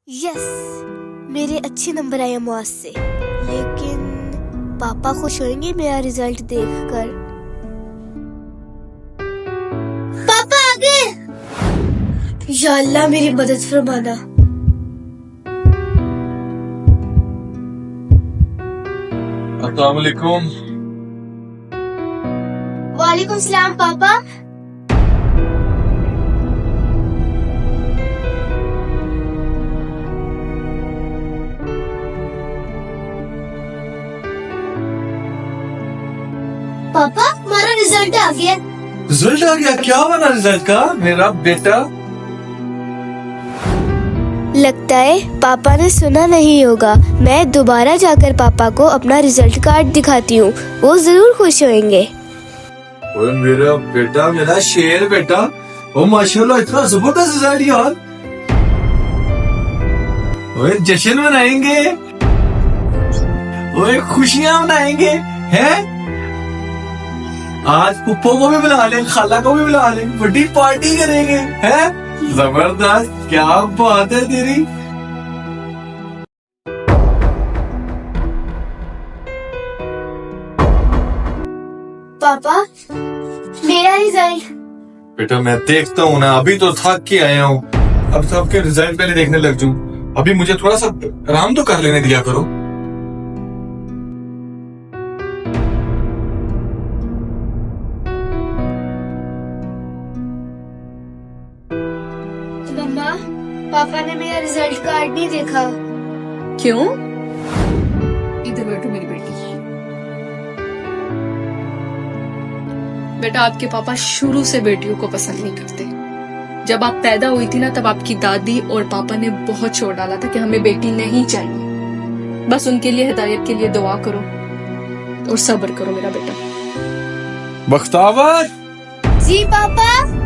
Yes, मेरे अच्छे number आए मुआज से, लेकिन पापा खुश होंगे मेरा रिजल्ट देखकर। पापा आगे। या अल्लाह मेरी मदद फरमाना। अस्सलाम वालेकुम। वालेकुम सलाम पापा। पापा हमारा रिजल्ट आ गया। रिजल्ट आ गया? क्या बना रिजल्ट का मेरा बेटा? लगता है पापा ने सुना नहीं होगा। मैं दोबारा जाकर पापा को अपना रिजल्ट कार्ड दिखाती हूँ, वो जरूर खुश होंगे। ओए मेरा बेटा, मेरा शेर बेटा, ओ माशाल्लाह इतना जबरदस्त रिजल्ट यार। ओए जश्न मनाएंगे, ओए खुशियां मनाएंगे हैं। आज पुप्पो को भी बुला लें, खाला को भी बुला लें, बड़ी पार्टी करेंगे हैं। जबरदस्त, क्या बात है तेरी। पापा मेरा रिजल्ट। बेटा मैं देखता हूँ ना, अभी तो थक के आया हूँ, अब सबके रिजल्ट पहले देखने लग जाऊं। अभी मुझे थोड़ा सा आराम तो कर लेने दिया करो। मम्मा, पापा ने मेरा रिजल्ट कार्ड नहीं देखा। क्यों? इधर बैठो मेरी बेटी। बेटा आपके पापा शुरू से बेटियों को पसंद नहीं करते। जब आप पैदा हुई थी ना, तब आपकी दादी और पापा ने बहुत शोर डाला था कि हमें बेटी नहीं चाहिए। बस उनके लिए हिदायत के लिए दुआ करो और सब्र करो मेरा बेटा। बख्तावर। जी पापा।